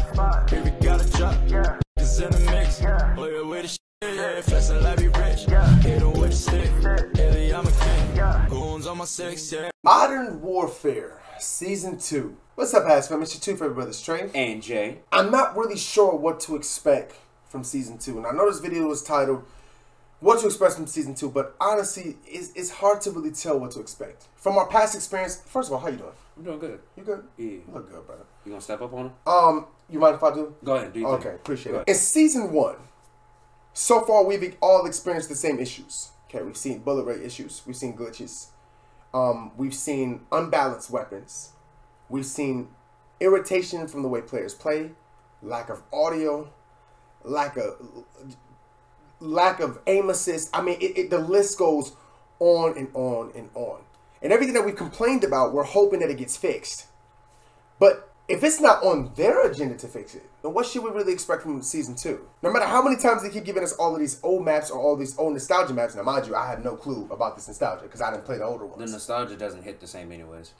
spot. If you got a drop, it's in the mix. Oh, yeah, with the shit, yeah. Flexing like be rich. Hit him with a stick. Lately, I'm a king. Goons on my six, yeah. Modern Warfare Season 2. What's up, Hazz fam? It's your two favorite brothers, Tre and Jay. I'm not really sure what to expect from Season 2. And I know this video was titled What to Expect from Season 2, but honestly, it's hard to really tell what to expect. From our past experience, first of all, how you doing? I'm doing good. You good? Yeah. You look good, brother. You gonna step up on him? You mind if I do? Go ahead, do you Okay, appreciate it. In Season 1, so far we've all experienced the same issues. Okay, we've seen bullet rate issues. We've seen glitches. We've seen unbalanced weapons. We've seen irritation from the way players play, lack of audio, lack of aim assist. I mean, the list goes on and on and on. And everything that we've complained about, we're hoping that it gets fixed. But if it's not on their agenda to fix it, then what should we really expect from Season 2? No matter how many times they keep giving us all of these old maps or all these old nostalgia maps. Now, mind you, I have no clue about this nostalgia because I didn't play the older ones. The nostalgia doesn't hit the same anyways.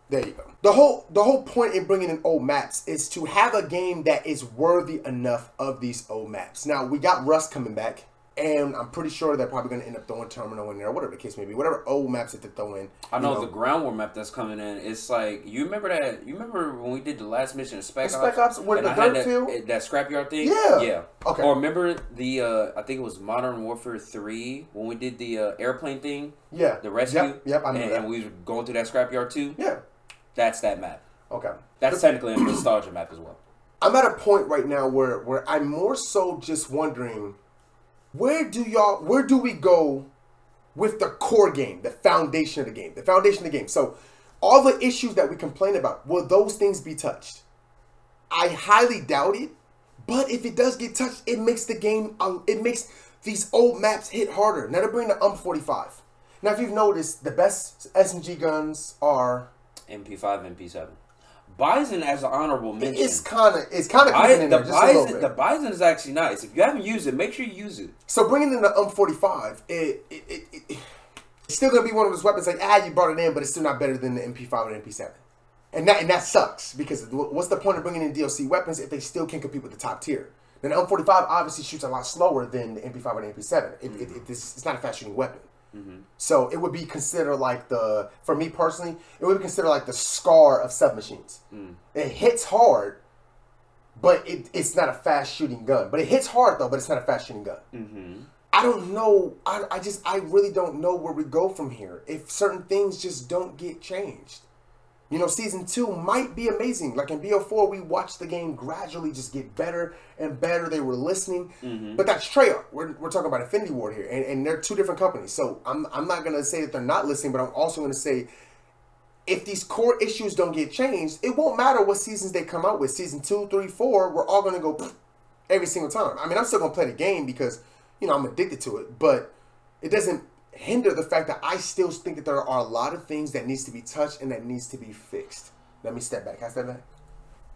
There you go. The whole point in bringing in old maps is to have a game that is worthy enough of these old maps. Now, we got Rust coming back, and I'm pretty sure they're probably going to end up throwing Terminal in there, whatever the case may be, whatever old maps that they throw in. I know the ground war map that's coming in. It's like, you remember that? You remember when we did the last mission of Spec Ops with the dirt field? That scrapyard thing? Yeah. Yeah. Okay. Or remember the I think it was Modern Warfare 3 when we did the airplane thing? Yeah. The rescue? Yep, I know that. And we were going through that scrapyard too? Yeah. That's that map. Okay. That's technically a nostalgia map as well. I'm at a point right now where I'm more so just wondering, where do we go with the core game, the foundation of the game, So all the issues that we complain about, will those things be touched? I highly doubt it, but if it does get touched, it makes the game, it makes these old maps hit harder. Now they're bringing the UMP-45. Now if you've noticed, the best SMG guns are MP5, MP7. Bison as an honorable mention. It's kind of creeping in there just a little bit. The Bison is actually nice. If you haven't used it, make sure you use it. So bringing in the UMP-45, it's still gonna be one of those weapons like, you brought it in, but it's still not better than the MP5 or the MP7. And that sucks, because what's the point of bringing in DLC weapons if they still can't compete with the top tier? Then the UMP-45 obviously shoots a lot slower than the MP5 or the MP7. It's not a fast shooting weapon. So it would be considered like for me personally, it would be considered like the Scar of submachines. It hits hard, but it's not a fast shooting gun. But it hits hard though, but it's not a fast shooting gun. I don't know. I really don't know where we go from here if certain things just don't get changed. You know, Season 2 might be amazing. Like in BO4, we watched the game gradually just get better and better. They were listening. But that's Treyarch. We're talking about Infinity Ward here. And they're two different companies. So I'm not going to say that they're not listening, but I'm also going to say if these core issues don't get changed, it won't matter what seasons they come out with. Season 2, 3, 4, we're all going to go every single time. I mean, I'm still going to play the game because, you know, I'm addicted to it. But it doesn't hinder the fact that I still think that there are a lot of things that needs to be touched and that needs to be fixed. Let me step back. Can I step back?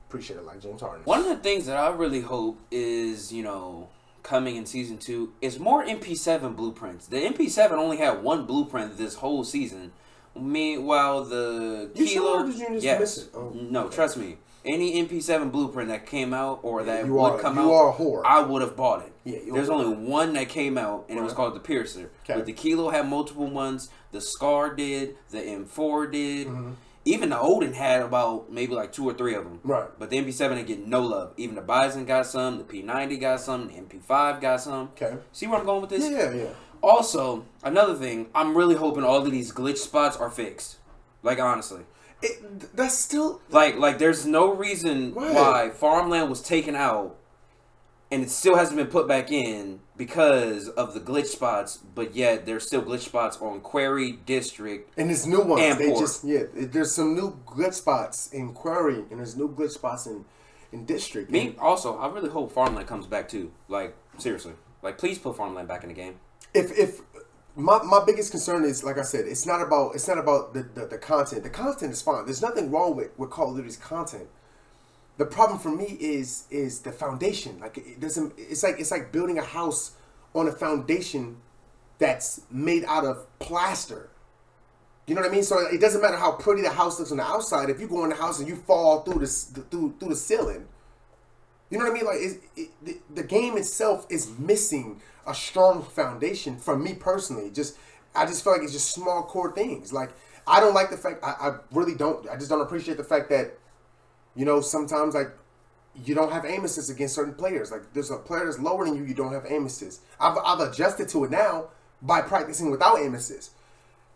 Appreciate it, like James Harden. One of the things that I really hope is, you know, coming in Season 2 is more MP7 blueprints. The MP7 only had one blueprint this whole season. Meanwhile, the You Kilo... sure, or did you just miss it? Oh, no, okay. Trust me. Any MP7 blueprint that came out or that you would come out, you are a whore. I would have bought it. Yeah, there's only one that came out, and it was called the Piercer. Okay. But the Kilo had multiple ones. The Scar did. The M4 did. Even the Odin had about maybe like 2 or 3 of them. Right. But the MP7 didn't get no love. Even the Bison got some. The P90 got some. The MP5 got some. Okay. See where I'm going with this? Yeah. Also, another thing, I'm really hoping all of these glitch spots are fixed. Like, honestly. That's still... Like there's no reason why Farmland was taken out and it still hasn't been put back in because of the glitch spots, but yet there's still glitch spots on Quarry, District, and there's new ones. And they Port. There's some new glitch spots in Quarry, and there's new glitch spots in District. Also, I really hope Farmland comes back too. Like, seriously. Like, please put Farmland back in the game. If my biggest concern is, like I said, it's not about the content. The content is fine. There's nothing wrong with Call of Duty's content. The problem for me is the foundation. Like it doesn't. It's like building a house on a foundation that's made out of plaster. You know what I mean? So it doesn't matter how pretty the house looks on the outside. If you go in the house and you fall through the ceiling, You know what I mean? Like, the game itself is missing a strong foundation from me personally. I just feel like it's just small core things. Like, I don't like the fact, I really don't, I just don't appreciate the fact that, you know, sometimes, like, you don't have aim assists against certain players. Like, there's a player that's lower than you, you don't have aim assists. I've adjusted to it now by practicing without aim assists.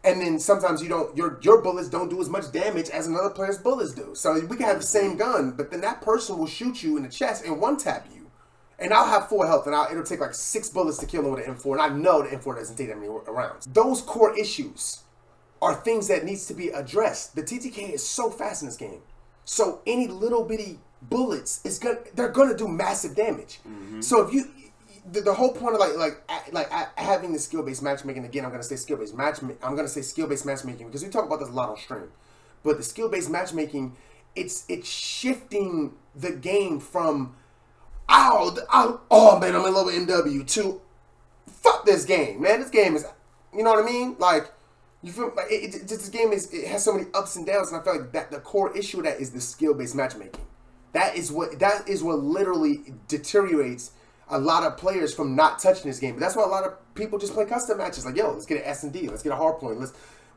And then sometimes you don't, your bullets don't do as much damage as another player's bullets do. So we can have the same gun, but then that person will shoot you in the chest and one-tap you. And I'll have 4 health, and it'll take like 6 bullets to kill him with an M4, and I know the M4 doesn't take that many rounds. Those core issues are things that needs to be addressed. The TTK is so fast in this game. So any little bitty bullets, they're gonna do massive damage. So if you, the whole point of like having the skill-based matchmaking, again, I'm gonna say skill-based matchmaking because we talk about this a lot on stream. But the skill-based matchmaking, it's shifting the game from oh man, I'm in love with MW to fuck this game, man. This game is, you know what I mean? Like, you feel like this game it has so many ups and downs, and I feel like that the core issue of that is the skill-based matchmaking. That is what literally deteriorates a lot of players from not touching this game. But that's why a lot of people just play custom matches. Like, yo, let's get an S&D, let's get a hard point.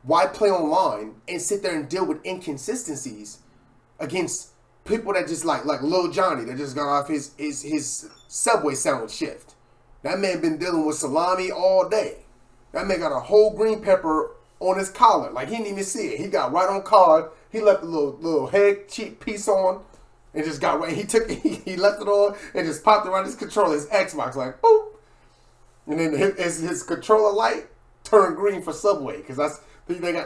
Why play online and sit there and deal with inconsistencies against people that just like Lil Johnny that just got off his Subway sandwich shift. That man been dealing with salami all day. That man got a whole green pepper on his collar. Like, he didn't even see it. He got right on card. He left a little head cheek piece on and just got right. He left it on and just popped around his controller, his Xbox, like boop. And then his controller light turned green for Subway, because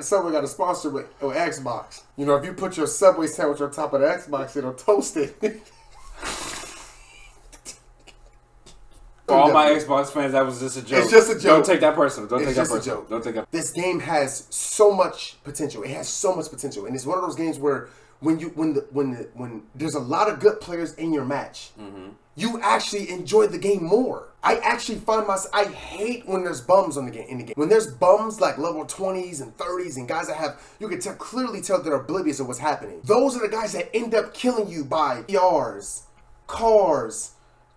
Subway got a sponsor with Xbox. You know, if you put your Subway sandwich on top of the Xbox, it'll toast it. For all my Xbox fans, that was just a joke. It's just a joke. Don't take that personal. Don't it's take that just personal. a joke. Don't take that. This game has so much potential. It has so much potential, and it's one of those games where when there's a lot of good players in your match, you actually enjoy the game more. I actually find myself, I hate when there's bums in the game. When there's bums like level 20s and 30s and guys that have, you can clearly tell they're oblivious of what's happening. Those are the guys that end up killing you by PRs, cars,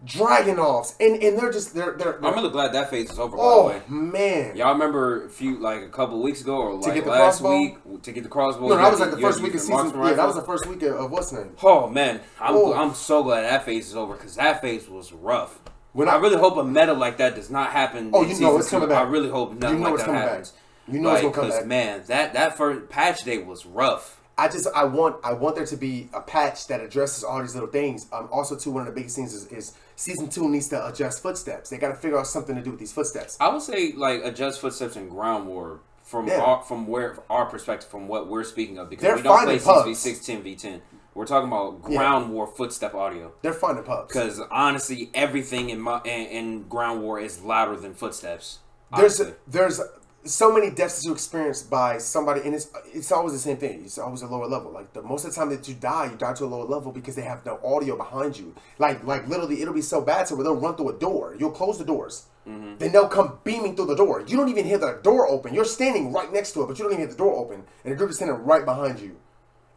Dragonoffs, and they're I'm really glad that phase is over. Oh, by the way, man! Y'all remember a couple weeks ago, or like last week to get the crossbow? No, that was like the first week of season. Yeah, that was the first week of what's name? Oh man, I'm so glad that phase is over, because that phase was rough. I really hope a meta like that does not happen. Oh, you know it's coming back. I really hope nothing like that happens. You know it's gonna come back. Man, that first patch day was rough. I want there to be a patch that addresses all these little things. Also, too, one of the biggest things is Season 2 needs to adjust footsteps. They got to figure out something to do with these footsteps. I would say, like, adjust footsteps in Ground War from our perspective, from what we're speaking of, because we don't play 6v6, 10v10. We're talking about Ground War footstep audio. They're fun in pubs. Because honestly, everything in Ground War is louder than footsteps. There's so many deaths that you experience by somebody, and it's always the same thing. It's always a lower level. Like, most of the time that you die to a lower level because they have no audio behind you. Like literally, it'll be so bad to where they'll run through a door. You'll close the doors. Then they'll come beaming through the door. You don't even hear the door open. You're standing right next to it, but you don't even hear the door open. And the dude is standing right behind you.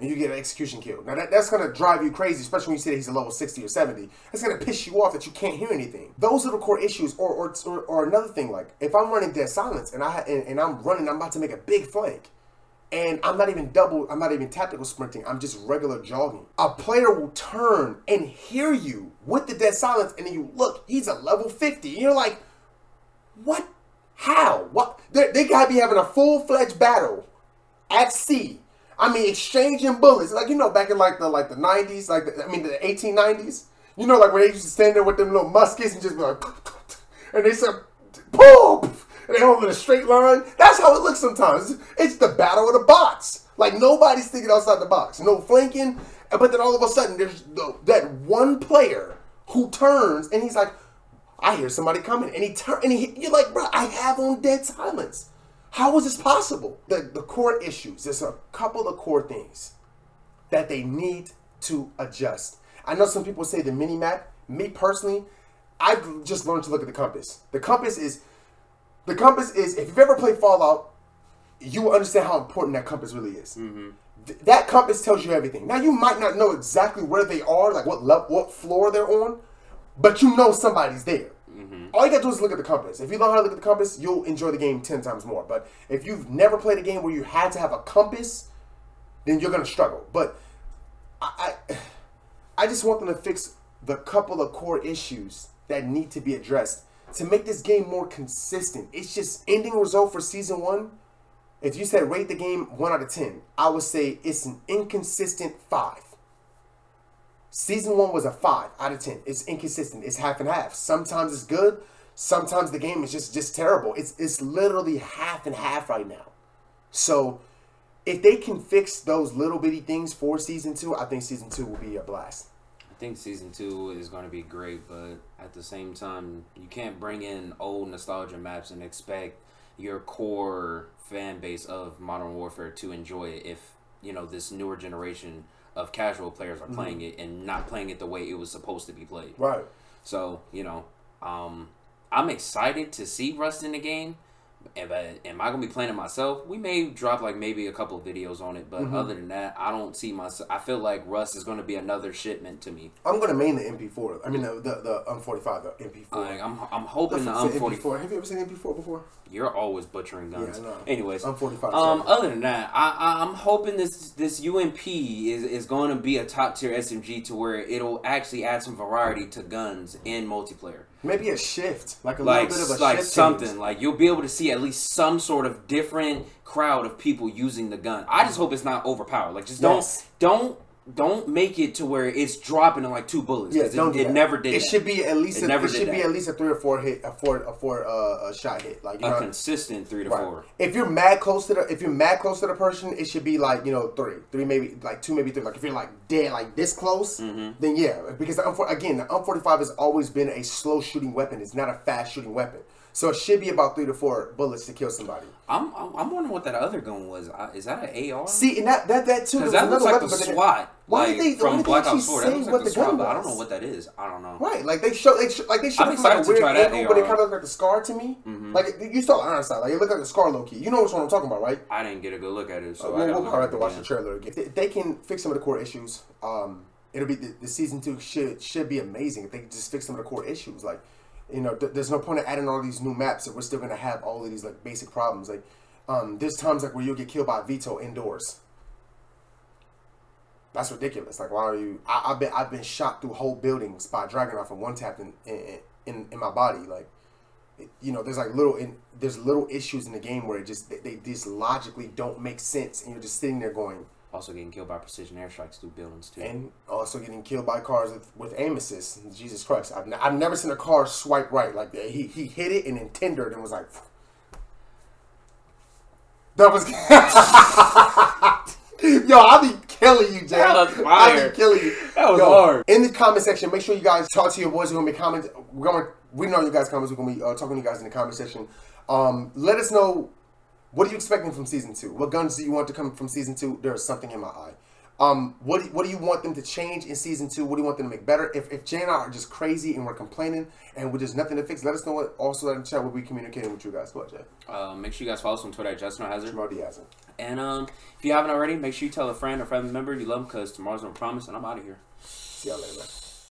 And you get an execution kill. Now, that's going to drive you crazy, especially when you say that he's a level 60 or 70. That's going to piss you off that you can't hear anything. Those are the core issues. Or another thing, like, if I'm running Dead Silence and I'm about to make a big flank, and I'm not even tactical sprinting, I'm just regular jogging. A player will turn and hear you with the Dead Silence, and then you look, he's a level 50. And you're like, what? How? What? They got to be having a full-fledged battle at sea. I mean, exchanging bullets, like, you know, back in like the 90s, the 1890s. You know, like when they used to stand there with them little muskets and just be like, and they said, boom, and they hold in a straight line. That's how it looks sometimes. It's the battle of the bots. Like, nobody's thinking outside the box, no flanking. But then all of a sudden, there's that one player who turns and he's like, I hear somebody coming, and you're like, bro, I have on Dead Silence. How is this possible? The core issues, there's a couple of core things that they need to adjust. I know some people say the mini-map. Me personally, I've just learned to look at the compass. The compass is, if you've ever played Fallout, you will understand how important that compass really is. that compass tells you everything. Now, you might not know exactly where they are, like what floor they're on, but you know somebody's there. All you got to do is look at the compass. If you learn how to look at the compass, you'll enjoy the game 10 times more. But if you've never played a game where you had to have a compass, then you're going to struggle. But I just want them to fix the couple of core issues that need to be addressed to make this game more consistent. It's just ending result for Season 1. If you said rate the game 1 out of 10, I would say it's an inconsistent 5. Season 1 was a 5 out of 10. It's inconsistent. It's half and half. Sometimes it's good. Sometimes the game is just terrible. It's literally half and half right now. So if they can fix those little bitty things for Season 2, I think Season 2 will be a blast. I think Season 2 is going to be great, but at the same time, you can't bring in old nostalgia maps and expect your core fan base of Modern Warfare to enjoy it if, you know, this newer generation of casual players are playing it and not playing it the way it was supposed to be played. Right. So, you know, I'm excited to see Rust in the game. Am I going to be playing it myself? We may drop like maybe a couple of videos on it, but other than that, I don't see myself. I feel like Rust is going to be another shipment to me. I'm going to main the MP4. I mean, the 45, the MP4. Like, I'm hoping the 44. Have you ever seen MP4 before? You're always butchering guns. Yeah, I know. Anyways, 45. other than that, I'm hoping this UMP is going to be a top tier SMG to where it'll actually add some variety to guns in multiplayer. Maybe a shift, like a little bit of a like shift something change. like you'll be able to see at least some sort of different crowd of people using the gun. I just hope it's not overpowered. Like, just don't make it to where it's dropping in like 2 bullets. Yeah, don't it never did. It should be at least. It should be at least a 3 or 4 hit, a four shot hit. Like, you know, consistent 3 to 4. If you're mad close to the person, it should be like, you know, 3 maybe like 2 maybe 3. Like if you're like dead like this close, then yeah, because again the M45 has always been a slow shooting weapon. It's not a fast shooting weapon. So it should be about 3 to 4 bullets to kill somebody. I'm wondering what that other gun was. Is that an AR? See, and that too. Because that looks like the SWAT. Why like, did they from Black Ops 4? Say what the gun was? I don't know what that is. I don't know. Right, like they show it from like a weird angle, but it kind of looked like the Scar to me. Like you saw the iron side, like it looked like the Scar low key. You know which one I'm talking about, right? I didn't get a good look at it, so we'll probably have to watch the trailer again. If they can fix some of the core issues, it'll be the Season 2 should be amazing. If they just fix some of the core issues, like. You know, there's no point in adding all these new maps if we're still gonna have all of these like basic problems. Like, there's times like where you'll get killed by a Vito indoors. That's ridiculous. Like, why are you? I've been shot through whole buildings by Dragunov and one tapped in my body. Like, you know, there's like little issues in the game where they just logically don't make sense, and you're just sitting there going. Also getting killed by precision airstrikes through buildings too, and also getting killed by cars with aim assist. Jesus Christ, I've never seen a car swipe right like that. He hit it and then tendered and was like, that was. Yo, I'll be killing you, Jay. That was fire. I'll be killing you. That was hard. In the comment section, make sure you guys talk to your boys who are gonna be commenting. We know you guys comments. We're gonna be talking to you guys in the comment section. Let us know. What are you expecting from Season 2? What guns do you want to come from Season 2? There's something in my eye. What do you want them to change in Season 2? What do you want them to make better? If Jay and I are just crazy and we're complaining and there's nothing to fix, let us know. Also, let in the chat, we'll be communicating with you guys. Go ahead, Jay. Make sure you guys follow us on Twitter at JustinLHazzard. TremellDHazzard. And if you haven't already, make sure you tell a friend or family member you love them because tomorrow's no promise, and I'm out of here. See y'all later, man.